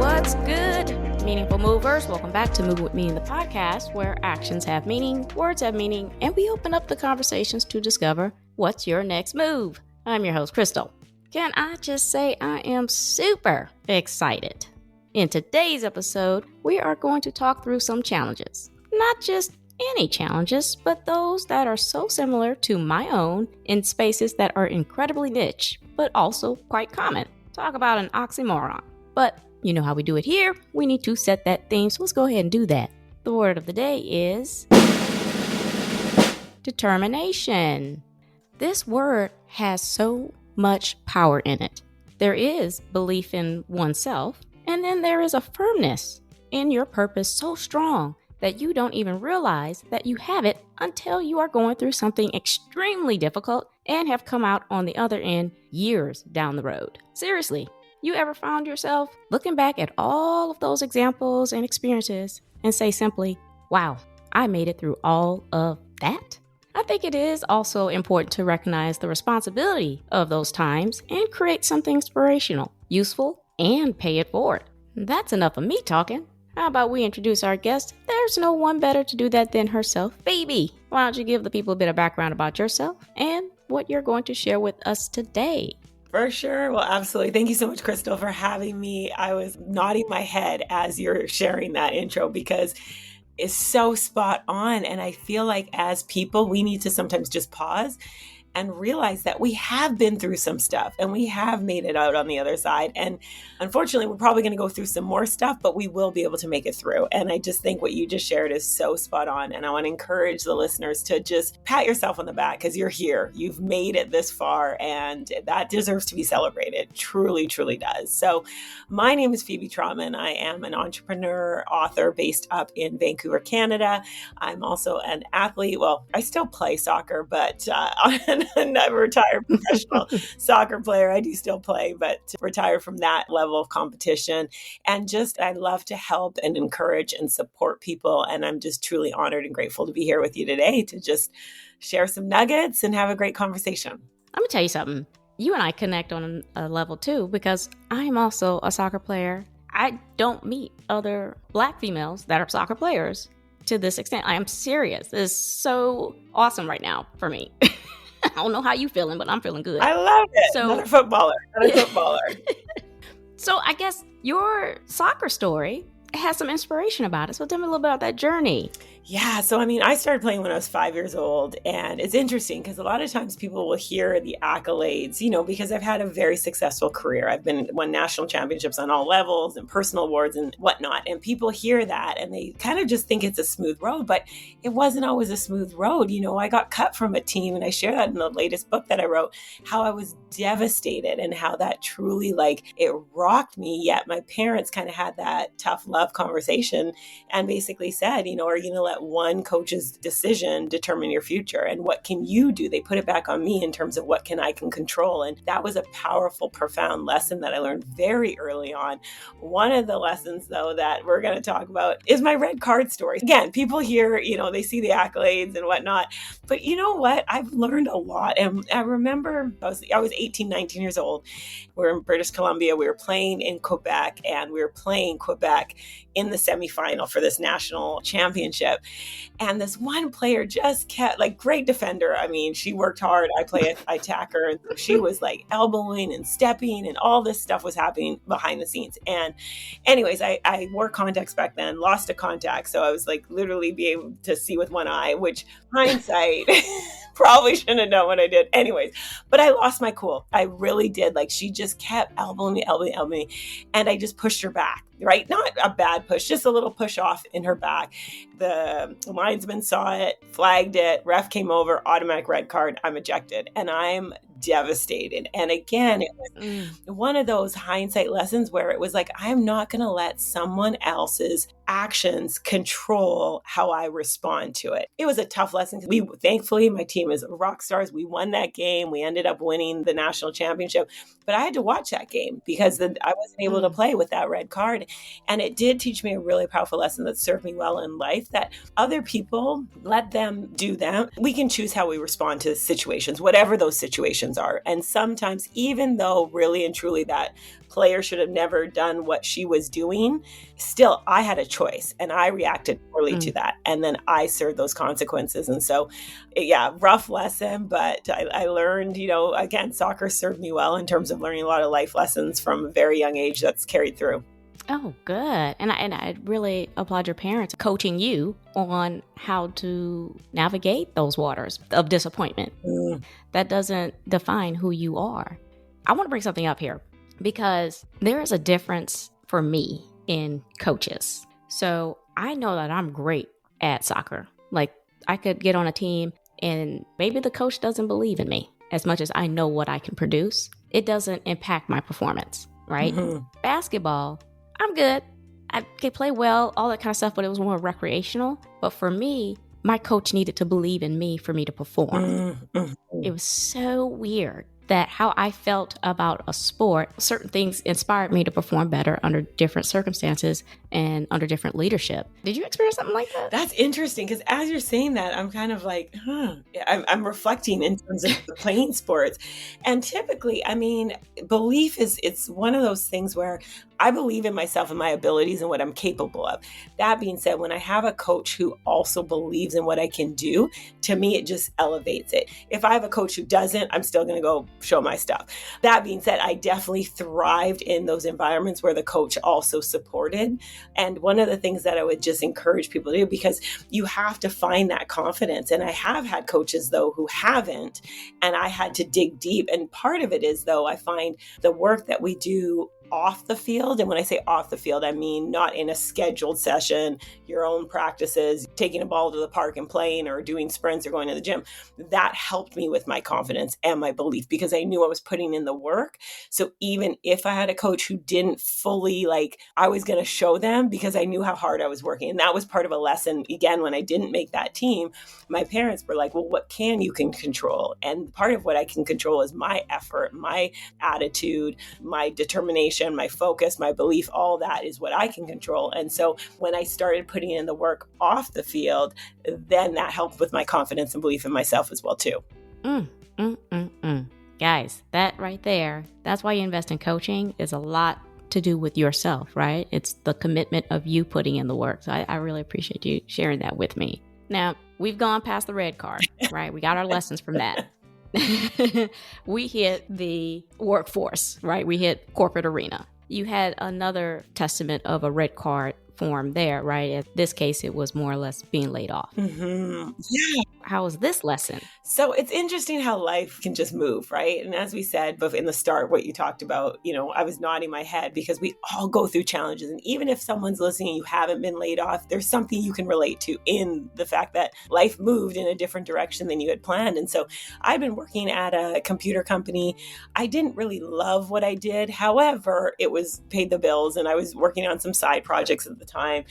What's good, meaningful movers? Welcome back to Move With Me, the podcast where actions have meaning, words have meaning, and we open up the conversations to discover what's your next move. I'm your host, Krystal. Can I just say I am super excited? In today's episode, we are going to talk through some challenges. Not just any challenges, but those that are so similar to my own in spaces that are incredibly niche, but also quite common. Talk about an oxymoron. But you know how we do it here. We need to set that theme, so let's go ahead and do that. The word of the day is determination. This word has so much power in it. There is belief in oneself, and then there is a firmness in your purpose so strong that you don't even realize that you have it until you are going through something extremely difficult and have come out on the other end years down the road. Seriously, you ever found yourself looking back at all of those examples and experiences and say simply, wow, I made it through all of that? I think it is also important to recognize the responsibility of those times and create something inspirational, useful, and pay it forward. That's enough of me talking. How about we introduce our guest? There's no one better to do that than herself. Phebe, why don't you give the people a bit of background about yourself and what you're going to share with us today? For sure. Well, absolutely. Thank you so much, Krystal, for having me. I was nodding my head as you're sharing that intro because it's so spot on. And I feel like as people, we need to sometimes just pause and realize that we have been through some stuff and we have made it out on the other side. And unfortunately, we're probably going to go through some more stuff, but we will be able to make it through. And I just think what you just shared is so spot on. And I want to encourage the listeners to just pat yourself on the back because you're here. You've made it this far and that deserves to be celebrated. Truly, truly does. So my name is Phebe Trotman. I am an entrepreneur, author based up in Vancouver, Canada. I'm also an athlete. Well, I still play soccer, but I'm a retired professional soccer player. I do still play, but retired from that level of competition. And just, I love to help and encourage and support people. And I'm just truly honored and grateful to be here with you today to just share some nuggets and have a great conversation. I'm going to tell you something. You and I connect on a level too, because I'm also a soccer player. I don't meet other Black females that are soccer players to this extent. I am serious. This is so awesome right now for me. I don't know how you feeling, but I'm feeling good. I love it. So, another footballer. So I guess your soccer story has some inspiration about it. So tell me a little bit about that journey. Yeah. So, I started playing when I was 5 years old. And it's interesting because a lot of times people will hear the accolades, because I've had a very successful career. I've won national championships on all levels and personal awards and whatnot. And people hear that and they kind of just think it's a smooth road, but it wasn't always a smooth road. I got cut from a team and I share that in the latest book that I wrote, how I was devastated and how that truly it rocked me. Yet my parents kind of had that tough love conversation and basically said, are you going to let one coach's decision determine your future? And what can you do? They put it back on me in terms of what I can control. And that was a powerful, profound lesson that I learned very early on. One of the lessons, though, that we're going to talk about is my red card story. Again, people hear, they see the accolades and whatnot. But you know what? I've learned a lot. And I remember I was 18, 19 years old. We're in British Columbia. We were playing in Quebec and we were playing Quebec in the semifinal for this national championship. And this one player just kept, great defender. She worked hard. I attack her. And she was elbowing and stepping and all this stuff was happening behind the scenes. And anyways, I wore contacts back then, lost a contact. So I was literally be able to see with one eye, which hindsight probably shouldn't have done what I did. Anyways, but I lost my cool. I really did. She just kept elbowing me. And I just pushed her back. Right? Not a bad push, just a little push off in her back. The linesman saw it, flagged it, ref came over, automatic red card, I'm ejected. And I'm devastated. And again, it was one of those hindsight lessons where it was I'm not going to let someone else's actions control how I respond to it. It was a tough lesson. Thankfully, my team is rock stars. We won that game. We ended up winning the national championship, but I had to watch that game because I wasn't able to play with that red card. And it did teach me a really powerful lesson that served me well in life, that other people, let them do them. We can choose how we respond to situations, whatever those situations are. And sometimes, even though really and truly that player should have never done what she was doing, still I had a choice and I reacted poorly to that. And then I served those consequences. And so, yeah, rough lesson, but I learned, again, soccer served me well in terms of learning a lot of life lessons from a very young age that's carried through. Oh, good. And I really applaud your parents coaching you on how to navigate those waters of disappointment. That doesn't define who you are. I want to bring something up here because there is a difference for me in coaches. So I know that I'm great at soccer. Like, I could get on a team and maybe the coach doesn't believe in me as much as I know what I can produce. It doesn't impact my performance, right? Basketball, I'm good. I can play well, all that kind of stuff, but it was more recreational. But for me, my coach needed to believe in me for me to perform. It was so weird that how I felt about a sport, certain things inspired me to perform better under different circumstances and under different leadership. Did you experience something like that? That's interesting, because as you're saying that, I'm kind of like, I'm reflecting in terms of the playing sports. And typically, belief it's one of those things where I believe in myself and my abilities and what I'm capable of. That being said, when I have a coach who also believes in what I can do, to me, it just elevates it. If I have a coach who doesn't, I'm still going to go show my stuff. That being said, I definitely thrived in those environments where the coach also supported. And one of the things that I would just encourage people to do, because you have to find that confidence. And I have had coaches, though, who haven't, and I had to dig deep. And part of it is, though, I find the work that we do off the field. And when I say off the field, I mean not in a scheduled session, your own practices, taking a ball to the park and playing or doing sprints or going to the gym. That helped me with my confidence and my belief because I knew I was putting in the work. So even if I had a coach who didn't fully I was going to show them because I knew how hard I was working. And that was part of a lesson. Again, when I didn't make that team, my parents were like, well, what can you control? And part of what I can control is my effort, my attitude, my determination, my focus, my belief, all that is what I can control. And so when I started putting in the work off the field, then that helped with my confidence and belief in myself as well, too. Guys, that right there, that's why you invest in coaching, is a lot to do with yourself, right? It's the commitment of you putting in the work. So I really appreciate you sharing that with me. Now, we've gone past the red card, right? We got our lessons from that. We hit the workforce, right? We hit corporate arena. You had another testament of a red card form there, right? In this case, it was more or less being laid off. Yeah. How was this lesson? So it's interesting how life can just move, right? And as we said, but in the start, what you talked about, I was nodding my head because we all go through challenges. And even if someone's listening and you haven't been laid off, there's something you can relate to in the fact that life moved in a different direction than you had planned. And so I've been working at a computer company. I didn't really love what I did. However, it was paid the bills and I was working on some side projects at the time.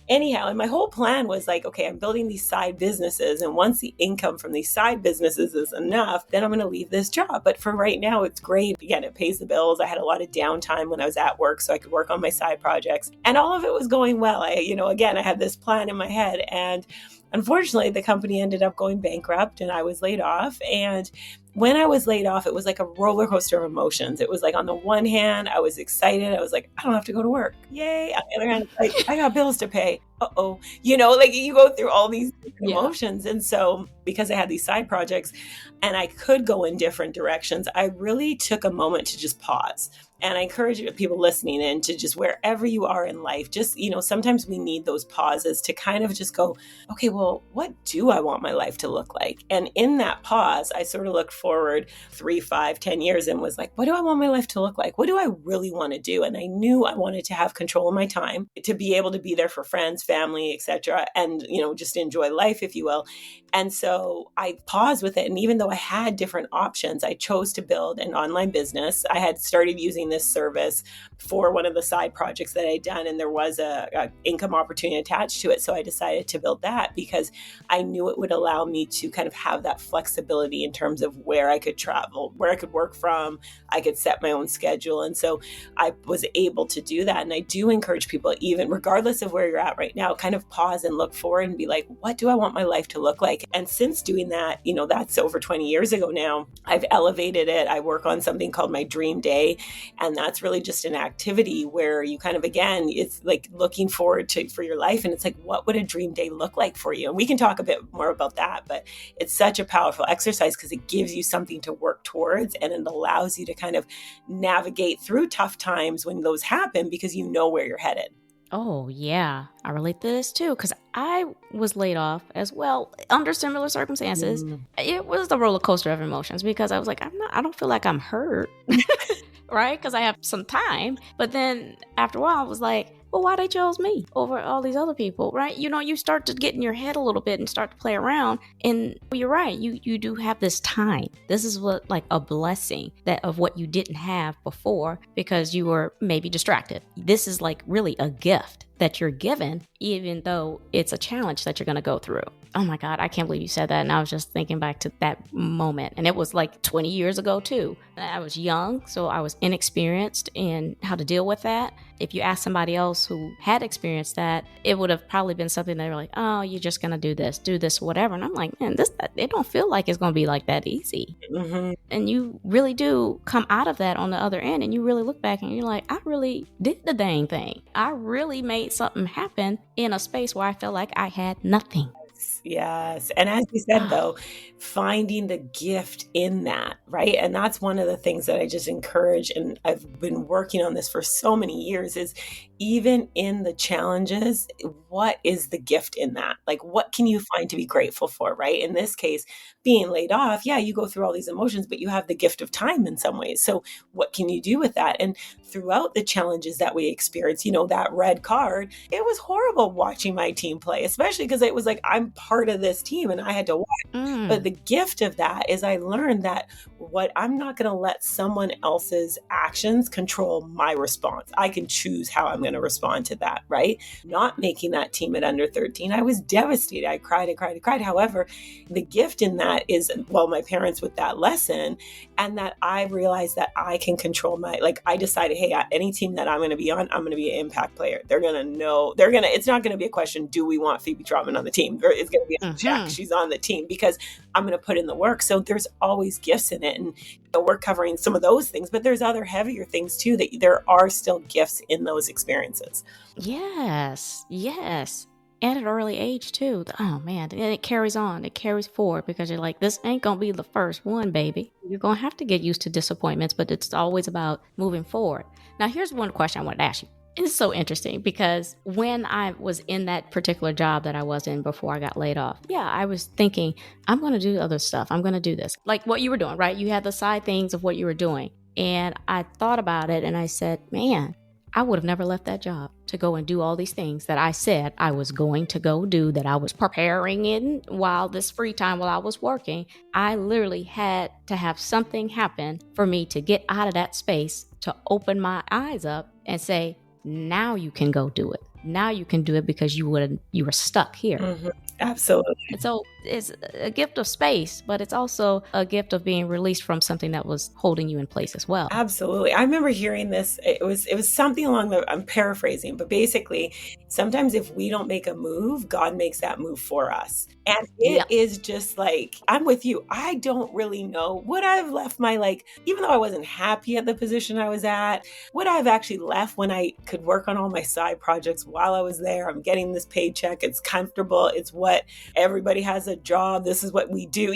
Anyhow, and my whole plan was like, okay, I'm building these side businesses. And once the income from these side businesses is enough, then I'm going to leave this job. But for right now, it's great. Again, it pays the bills. I had a lot of downtime when I was at work, so I could work on my side projects. And all of it was going well. Again, I had this plan in my head. And unfortunately, the company ended up going bankrupt and I was laid off. And when I was laid off, it was like a roller coaster of emotions. It was like, on the one hand, I was excited. I was like, I don't have to go to work. Yay. On the other hand, I got bills to pay. Uh-oh. You go through all these emotions. And so because I had these side projects and I could go in different directions, I really took a moment to just pause. And I encourage people listening in to just, wherever you are in life, just, sometimes we need those pauses to kind of just go, okay, well, what do I want my life to look like? And in that pause, I sort of looked forward 3, 5, 10 years and was like, what do I want my life to look like? What do I really want to do? And I knew I wanted to have control of my time, to be able to be there for friends, family, etc., and, just enjoy life, if you will. And so I paused with it. And even though I had different options, I chose to build an online business. I had started using doing this service for one of the side projects that I'd done, and there was a income opportunity attached to it. So I decided to build that because I knew it would allow me to kind of have that flexibility in terms of where I could travel, where I could work from. I could set my own schedule. And so I was able to do that. And I do encourage people, even regardless of where you're at right now, kind of pause and look forward and be like, what do I want my life to look like? And since doing that, that's over 20 years ago now, I've elevated it. I work on something called my dream day. And that's really just an activity where you kind of, again, it's like looking forward for your life. And it's like, what would a dream day look like for you? And we can talk a bit more about that, but it's such a powerful exercise because it gives you something to work towards, and it allows you to kind of navigate through tough times when those happen because you know where you're headed. Oh, yeah. I relate to this too, because I was laid off as well under similar circumstances. It was the roller coaster of emotions because I was like, I don't feel like I'm hurt, right? Because I have some time. But then after a while, I was like, well, why they chose me over all these other people, right? You start to get in your head a little bit and start to play around. And you're right. You do have this time. This is what, like, a blessing of what you didn't have before because you were maybe distracted. This is like really a gift that you're given, even though it's a challenge that you're going to go through. Oh my God, I can't believe you said that. And I was just thinking back to that moment. And it was like 20 years ago too. I was young, so I was inexperienced in how to deal with that. If you ask somebody else who had experienced that, it would have probably been something they were like, oh, you're just going to do this, whatever. And I'm like, man, it don't feel like it's going to be like that easy. Mm-hmm. And you really do come out of that on the other end, and you really look back and you're like, I really did the dang thing. I really made something happen in a space where I felt like I had nothing. Yes. And as you said, though, finding the gift in that, right? And that's one of the things that I just encourage. And I've been working on this for so many years is even in the challenges, what is the gift in that? Like, what can you find to be grateful for, right? In this case, being laid off, yeah, you go through all these emotions, but you have the gift of time in some ways. So what can you do with that? And throughout the challenges that we experienced, that red card, it was horrible watching my team play, especially because it was like, I'm part of this team and I had to watch. But the gift of that is I learned that I'm not going to let someone else's actions control my response. I can choose how I'm going to respond to that, right? Not making that team at under 13, I was devastated. I cried and cried and cried. However, the gift in that is, my parents with that lesson, and that I realized that I can control I decided, hey, any team that I'm going to be on, I'm going to be an impact player. They're going to know, it's not going to be a question, do we want Phebe Trotman on the team? It's going to be a check, she's on the team, because I'm going to put in the work. So there's always gifts in it. And we're covering some of those things, but there's other heavier things too, that there are still gifts in those experiences. Yes. At an early age too. Oh man, and it carries on. It carries forward because you're like, this ain't gonna be the first one, baby. You're gonna have to get used to disappointments, but it's always about moving forward. Now, here's one question I wanted to ask you. It's so interesting because when I was in that particular job that I was in before I got laid off, I was thinking, I'm going to do other stuff. I'm going to do this. Like what you were doing, right? You had the side things of what you were doing. And I thought about it and I said, man, I would have never left that job to go and do all these things that I said I was going to go do, that I was preparing in while this free time while I was working. I literally had to have something happen for me to get out of that space, to open my eyes up and say, now you can go do it. Now you can do it because you were stuck here. Mm-hmm. Absolutely. And so it's a gift of space, but it's also a gift of being released from something that was holding you in place as well. Absolutely. I remember hearing this. It was something along I'm paraphrasing, but basically, sometimes if we don't make a move, God makes that move for us. And it is just like, I'm with you. I don't really know. Would I have left even though I wasn't happy at the position I was at, would I have actually left when I could work on all my side projects while I was there? I'm getting this paycheck. It's comfortable. It's what everybody has a job. This is what we do,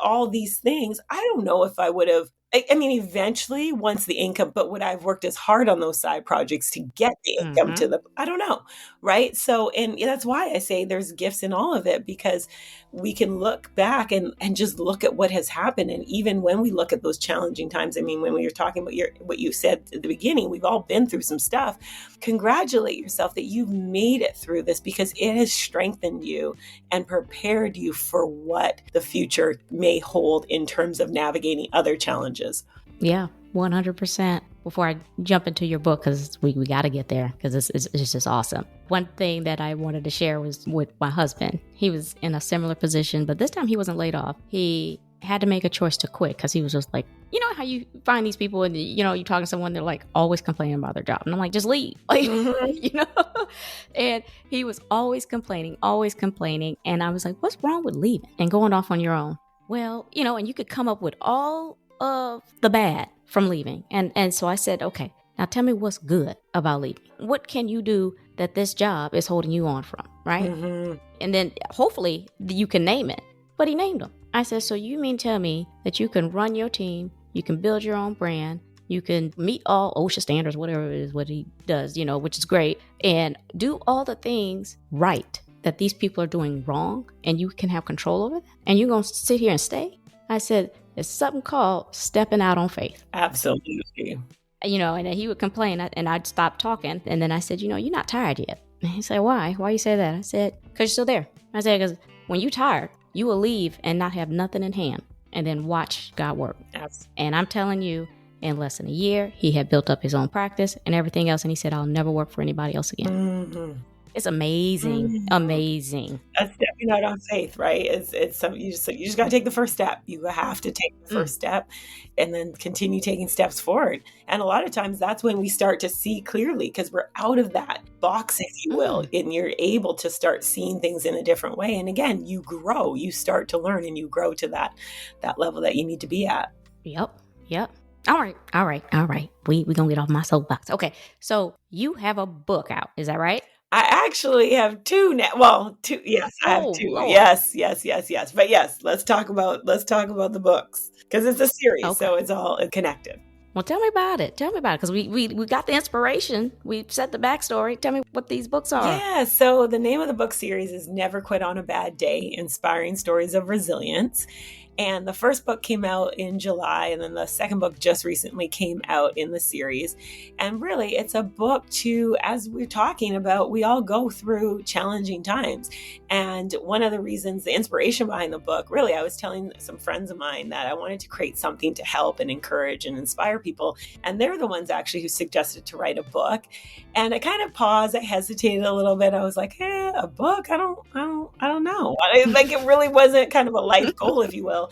all these things. I don't know if I would have. I mean, eventually, once the income, but would I have worked as hard on those side projects to get the income I don't know, right? So, and that's why I say there's gifts in all of it, because we can look back and just look at what has happened. And even when we look at those challenging times, I mean, when we were talking about what you said at the beginning, we've all been through some stuff. Congratulate yourself that you've made it through this, because it has strengthened you and prepared you for what the future may hold in terms of navigating other challenges. Yeah, 100%. before I jump into your book, because we got to get there, because it's just awesome. One thing that I wanted to share was with my husband. He was in a similar position, but this time he wasn't laid off. He had to make a choice to quit because he was just like, you know how you find these people and, you know, you talk to someone, they're like always complaining about their job. And I'm like, just leave. Like, you know, and he was always complaining. And I was like, what's wrong with leaving and going off on your own? Well, you know, and you could come up with all of the bad from leaving. And so I said, okay, now tell me what's good about leaving. What can you do that this job is holding you on from, right? And then hopefully you can name it. But he named them. I said, so you mean tell me that you can run your team, you can build your own brand, you can meet all OSHA standards, whatever it is, what he does, you know, which is great, and do all the things right that these people are doing wrong, and you can have control over that, and you're going to sit here and stay? I said, it's something called stepping out on faith. Absolutely. You know, and then he would complain, and I'd stop talking, and then I said, you know, you're not tired yet. And he said, why? Why you say that? I said, because you're still there. I said, because when you're tired, you will leave and not have nothing in hand, and then watch God work. Absolutely. And I'm telling you, in less than a year, he had built up his own practice and everything else. And he said, I'll never work for anybody else again. It's amazing. Amazing. That's stepping out on faith, right? It's something you just got to take the first step. You have to take the first step and then continue taking steps forward. And a lot of times that's when we start to see clearly, because we're out of that box, if you will, and you're able to start seeing things in a different way. And again, you grow, you start to learn, and you grow to that level that you need to be at. Yep. All right. We gonna get off my soapbox. Okay. So you have a book out. Is that right? I actually have two now. Well, two. Yes, I have two. Lord. Yes. But yes, let's talk about the books, because it's a series, so it's all connected. Well, tell me about it. Because we got the inspiration. We set the backstory. Tell me what these books are. Yeah. So the name of the book series is Never Quit on a Bad Day: Inspiring Stories of Resilience. And the first book came out in July, and then the second book just recently came out in the series. And really, it's a book to, as we're talking about, we all go through challenging times. And one of the reasons, the inspiration behind the book, really, I was telling some friends of mine that I wanted to create something to help and encourage and inspire people. And they're the ones actually who suggested to write a book. And I kind of paused, I hesitated a little bit. I was like, a book? I don't know. Like, it really wasn't kind of a life goal, if you will.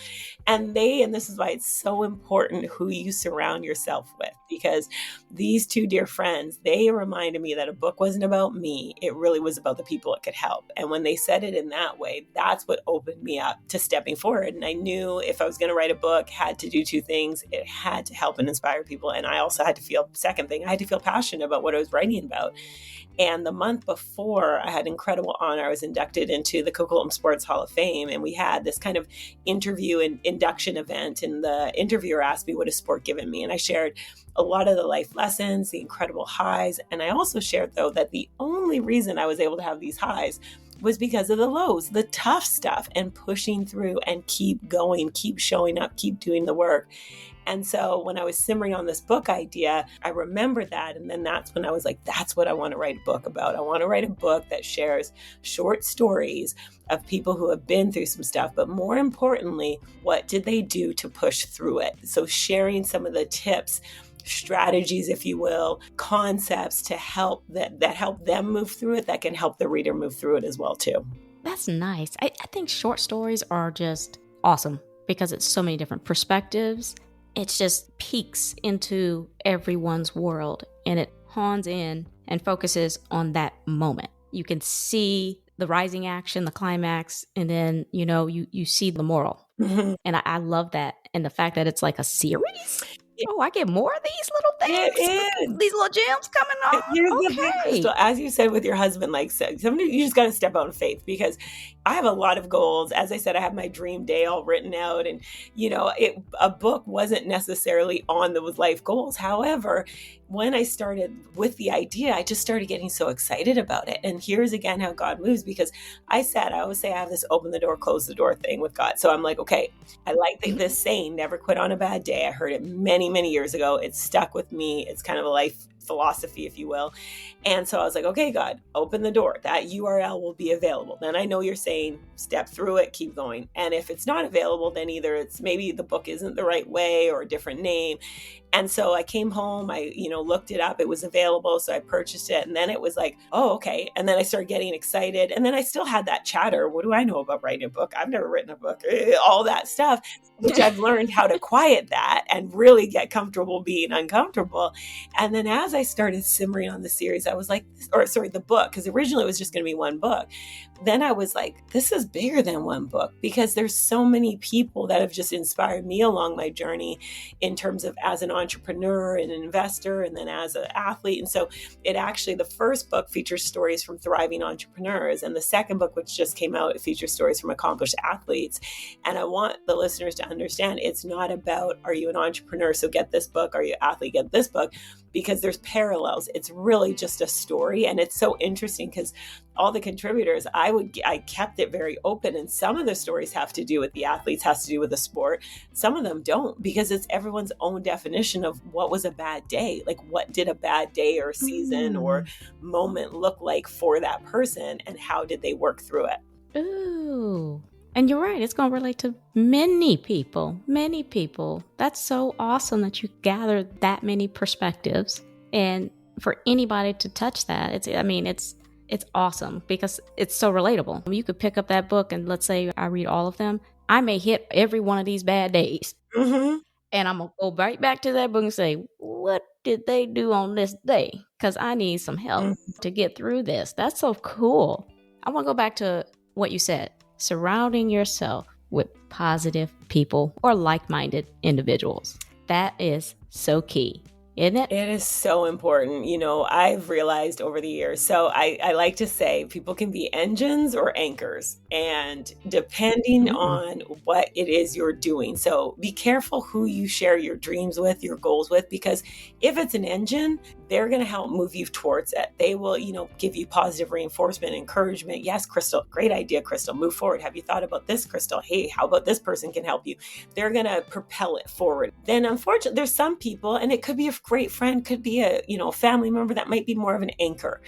And this is why it's so important who you surround yourself with, because these two dear friends, they reminded me that a book wasn't about me. It really was about the people it could help. And when they said it in that way, that's what opened me up to stepping forward. And I knew if I was going to write a book, had to do two things. It had to help and inspire people. And I also had to feel, second thing, I had to feel passionate about what I was writing about. And the month before, I had incredible honor. I was inducted into the Coquitlam Sports Hall of Fame, and we had this kind of interview and induction event. And the interviewer asked me, what has sport given me? And I shared a lot of the life lessons, the incredible highs. And I also shared, though, that the only reason I was able to have these highs was because of the lows, the tough stuff, and pushing through and keep going, keep showing up, keep doing the work. And so when I was simmering on this book idea, I remembered that. And then that's when I was like, that's what I want to write a book about. I want to write a book that shares short stories of people who have been through some stuff, but more importantly, what did they do to push through it? So sharing some of the tips, strategies, if you will, concepts to help that help them move through it, that can help the reader move through it as well too. That's nice. I think short stories are just awesome because it's so many different perspectives. It just peeks into everyone's world and it hones in and focuses on that moment. You can see the rising action, the climax, and then, you see the moral. And I love that. And the fact that it's like a series. Oh, I get more of these little things, these little gems coming on. Okay. Krystal, as you said with your husband, like sometimes you just got to step out in faith, because I have a lot of goals. As I said, I have my dream day all written out, and a book wasn't necessarily on those life goals. However, when I started with the idea, I just started getting so excited about it. And here's again how God moves, because I always say I have this open the door, close the door thing with God. So I'm like, okay, I like this saying, never quit on a bad day. I heard it many, many years ago. It stuck with me. It's kind of a life philosophy, if you will. And so I was like, okay, God, open the door. That URL will be available. Then I know you're saying step through it, keep going. And if it's not available, then either it's maybe the book isn't the right way or a different name. And so I came home, I, looked it up, it was available. So I purchased it. And then it was like, oh, okay. And then I started getting excited. And then I still had that chatter. What do I know about writing a book? I've never written a book, all that stuff, which I've learned how to quiet that and really get comfortable being uncomfortable. And then as I started simmering on the series, I was like, the book, because originally it was just going to be one book. Then I was like, this is bigger than one book, because there's so many people that have just inspired me along my journey in terms of as an entrepreneur and an investor, and then as an athlete. And so the first book features stories from thriving entrepreneurs. And the second book, which just came out, it features stories from accomplished athletes. And I want the listeners to understand, it's not about, are you an entrepreneur? So get this book. Are you an athlete? Get this book. Because there's parallels. It's really just a story. And it's so interesting because all the contributors, I kept it very open. And some of the stories have to do with the athletes, has to do with the sport. Some of them don't, because it's everyone's own definition of what was a bad day. Like, what did a bad day or season or moment look like for that person, and how did they work through it? Ooh. And you're right. It's going to relate to many people, many people. That's so awesome that you gathered that many perspectives. And for anybody to touch that, it's awesome because it's so relatable. You could pick up that book and let's say I read all of them. I may hit every one of these bad days. Mm-hmm. And I'm going to go right back to that book and say, what did they do on this day? Because I need some help to get through this. That's so cool. I want to go back to what you said. Surrounding yourself with positive people or like-minded individuals. That is so key, isn't it? It is so important. I've realized over the years. So I like to say people can be engines or anchors, and depending on what it is you're doing. So be careful who you share your dreams with, your goals with, because if it's an engine, they're going to help move you towards it. They will, give you positive reinforcement, encouragement. Yes, Krystal, great idea, Krystal. Move forward. Have you thought about this, Krystal? Hey, how about this person can help you? They're going to propel it forward. Then unfortunately, there's some people, and it could be a great friend, could be a, family member that might be more of an anchor.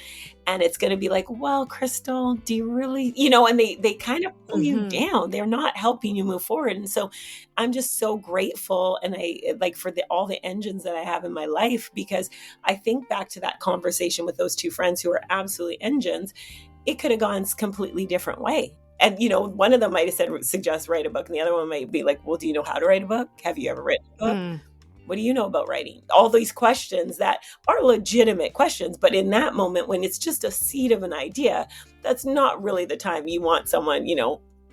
And it's going to be like, well, Krystal, do you really, and they kind of pull you down. They're not helping you move forward. And so I'm just so grateful. And I like for all the engines that I have in my life, because I think back to that conversation with those two friends who are absolutely engines. It could have gone a completely different way. And, one of them might have suggest write a book. And the other one might be like, well, do you know how to write a book? Have you ever written a book? What do you know about writing? All these questions that are legitimate questions. But in that moment, when it's just a seed of an idea, that's not really the time you want someone,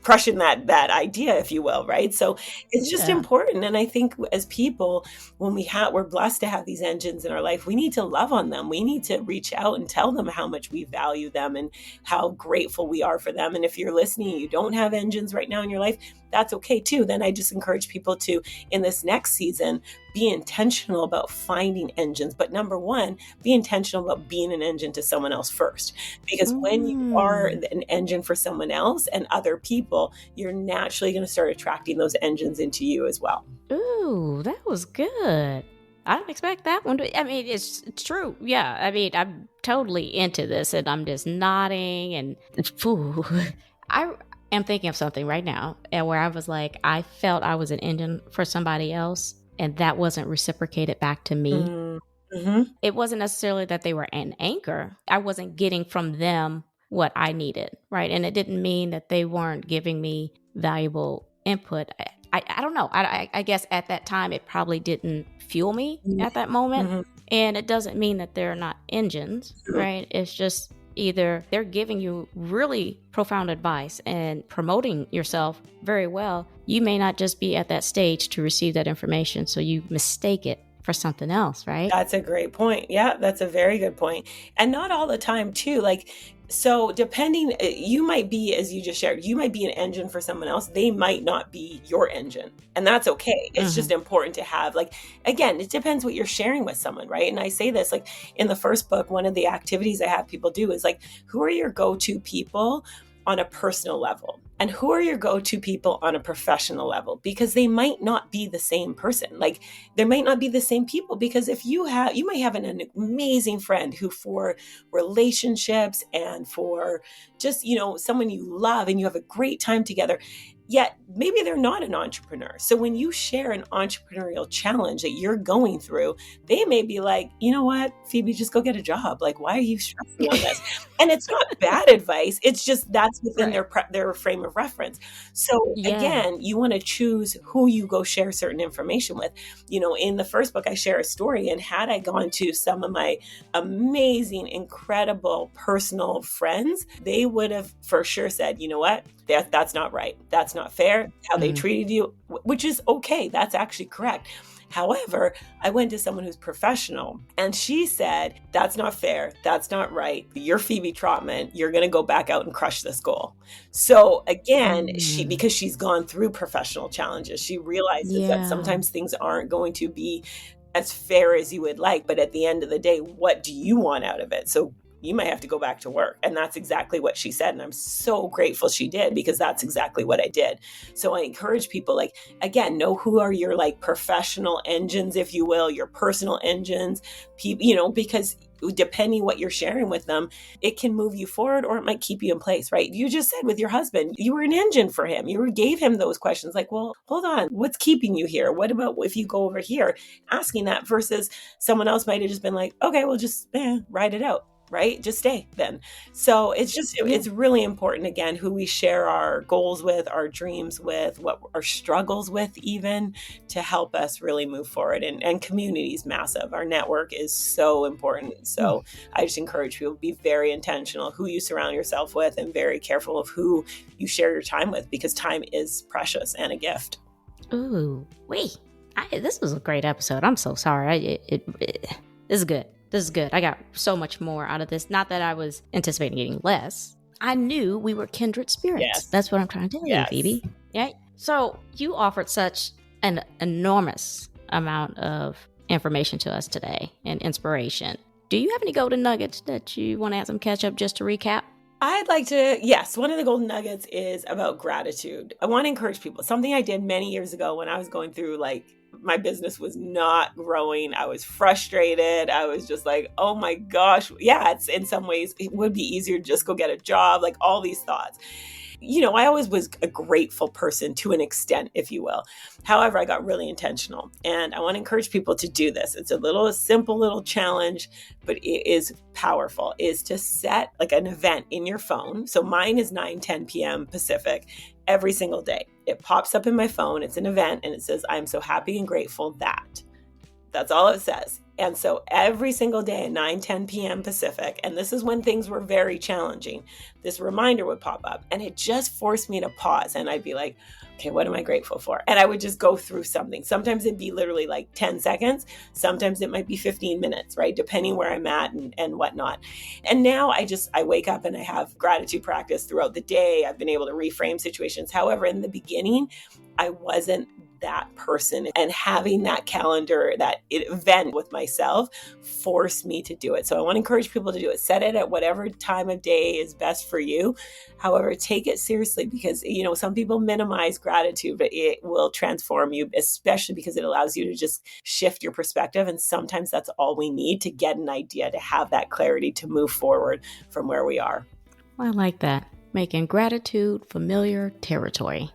crushing that idea, if you will, right? So it's just important. And I think as people, when we're blessed to have these engines in our life, we need to love on them. We need to reach out and tell them how much we value them and how grateful we are for them. And if you're listening, you don't have engines right now in your life, that's okay too. Then I just encourage people to, in this next season, be intentional about finding engines. But number one, be intentional about being an engine to someone else first. Because when you are an engine for someone else and other people, you're naturally going to start attracting those engines into you as well. Ooh, that was good. I didn't expect that one. It's true. Yeah. I'm totally into this and I'm just nodding and I am thinking of something right now where I was like, I felt I was an engine for somebody else and that wasn't reciprocated back to me. Mm-hmm. It wasn't necessarily that they were an anchor. I wasn't getting from them what I needed, right? And it didn't mean that they weren't giving me valuable input. I don't know. I guess at that time, it probably didn't fuel me at that moment. Mm-hmm. And it doesn't mean that they're not engines, right? It's just either they're giving you really profound advice and promoting yourself very well. You may not just be at that stage to receive that information. So you mistake it for something else, right? That's a great point. Yeah, that's a very good point. And not all the time too. So depending, you might be, as you just shared, you might be an engine for someone else. They might not be your engine. And that's okay. It's just important to have, again, it depends what you're sharing with someone, right? And I say this, in the first book, one of the activities I have people do is who are your go-to people on a personal level? And who are your go-to people on a professional level? Because they might not be the same person. Like there might not be the same people, because if you might have an amazing friend who for relationships and for just, someone you love and you have a great time together, yet maybe they're not an entrepreneur. So when you share an entrepreneurial challenge that you're going through, they may be like, you know what, Phoebe, just go get a job. Like, why are you stressing on this? And it's not bad advice. It's just that's within their frame of reference. So again, you want to choose who you go share certain information with. In the first book, I share a story, and had I gone to some of my amazing, incredible personal friends, they would have for sure said, you know what, that's not right. That's not fair. How they treated you, which is okay. That's actually correct. However, I went to someone who's professional, and she said, that's not fair. That's not right. You're Phebe Trotman. You're going to go back out and crush this goal. So again, because she's gone through professional challenges, she realizes that sometimes things aren't going to be as fair as you would like. But at the end of the day, what do you want out of it? So you might have to go back to work. And that's exactly what she said. And I'm so grateful she did, because that's exactly what I did. So I encourage people, like, again, know who are your like professional engines, if you will, your personal engines, people, because depending what you're sharing with them, it can move you forward or it might keep you in place, right? You just said with your husband, you were an engine for him. You gave him those questions like, well, hold on, what's keeping you here? What about if you go over here? Asking that versus someone else might have just been like, okay, well, just ride it out. Right? Just stay then. So it's really important, again, who we share our goals with, our dreams with, what our struggles with, even to help us really move forward. And community is massive. Our network is so important. So I just encourage people to be very intentional who you surround yourself with, and very careful of who you share your time with, because time is precious and a gift. Ooh, wait. This was a great episode. I'm so sorry. This is good. This is good. I got so much more out of this. Not that I was anticipating getting less. I knew we were kindred spirits. Yes. That's what I'm trying to tell you, Phoebe. Yeah. So you offered such an enormous amount of information to us today and inspiration. Do you have any golden nuggets that you want to add some catch up just to recap? I'd like to, yes, one of the golden nuggets is about gratitude. I want to encourage people. Something I did many years ago when I was going through, like, my business was not growing. I was frustrated. I was just like, oh my gosh. Yeah, it's in some ways, it would be easier to just go get a job, like all these thoughts. I always was a grateful person to an extent, if you will. However, I got really intentional, and I want to encourage people to do this. It's a simple little challenge, but it is powerful, is to set like an event in your phone. So mine is 9:10 p.m. Pacific every single day. It pops up in my phone. It's an event, and it says, I'm so happy and grateful that. That's all it says. And so every single day at 9:10 p.m. Pacific, and this is when things were very challenging, this reminder would pop up, and it just forced me to pause. And I'd be like, okay, what am I grateful for? And I would just go through something. Sometimes it'd be literally like 10 seconds. Sometimes it might be 15 minutes, right? Depending where I'm at and whatnot. And now I wake up and I have gratitude practice throughout the day. I've been able to reframe situations. However, in the beginning, I wasn't that person, and having that calendar, that event with myself forced me to do it. So I want to encourage people to do it. Set it at whatever time of day is best for you. However, take it seriously, because, some people minimize gratitude, but it will transform you, especially because it allows you to just shift your perspective. And sometimes that's all we need to get an idea, to have that clarity to move forward from where we are. I like that. Making gratitude familiar territory.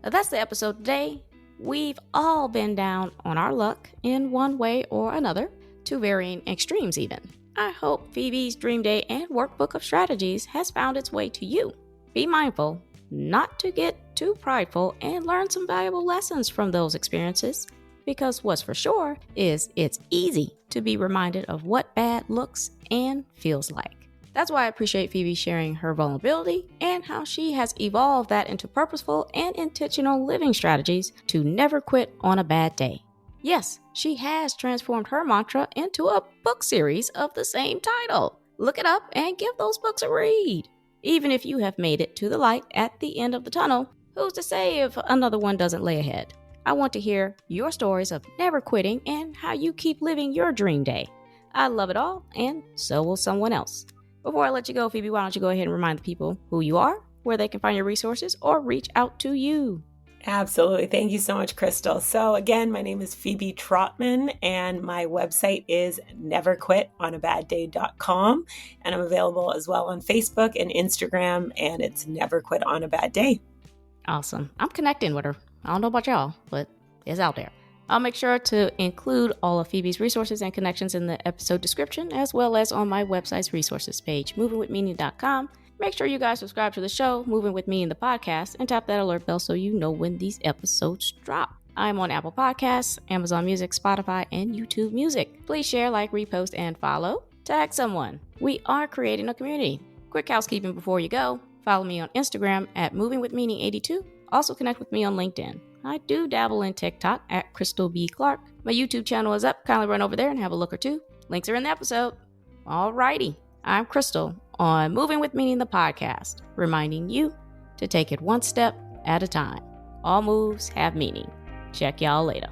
That's the episode today. We've all been down on our luck in one way or another, to varying extremes even. I hope Phoebe's Dream Day and Workbook of Strategies has found its way to you. Be mindful not to get too prideful, and learn some valuable lessons from those experiences, because what's for sure is it's easy to be reminded of what bad looks and feels like. That's why I appreciate Phoebe sharing her vulnerability and how she has evolved that into purposeful and intentional living strategies to never quit on a bad day. Yes, she has transformed her mantra into a book series of the same title. Look it up and give those books a read. Even if you have made it to the light at the end of the tunnel, who's to say if another one doesn't lay ahead? I want to hear your stories of never quitting and how you keep living your dream day. I love it all, and so will someone else. Before I let you go, Phoebe, why don't you go ahead and remind the people who you are where they can find your resources or reach out to you. Absolutely. Thank you so much, Krystal. So again, my name is Phebe Trotman and my website is neverquitonabadday.com. And I'm available as well on Facebook and Instagram, and it's Never Quit on a Bad Day. Awesome. I'm connecting with her. I don't know about y'all, but it's out there. I'll make sure to include all of Phoebe's resources and connections in the episode description, as well as on my website's resources page, movingwithmeaning.com. Make sure you guys subscribe to the show, Moving With Meaning the podcast, and tap that alert bell so you know when these episodes drop. I'm on Apple Podcasts, Amazon Music, Spotify, and YouTube Music. Please share, like, repost, and follow. Tag someone. We are creating a community. Quick housekeeping before you go. Follow me on Instagram at movingwithmeaning82. Also connect with me on LinkedIn. I do dabble in TikTok at Krystal B. Clark. My YouTube channel is up. Kindly run over there and have a look or two. Links are in the episode. Alrighty. I'm Krystal on Moving With Meaning the podcast, reminding you to take it one step at a time. All moves have meaning. Check y'all later.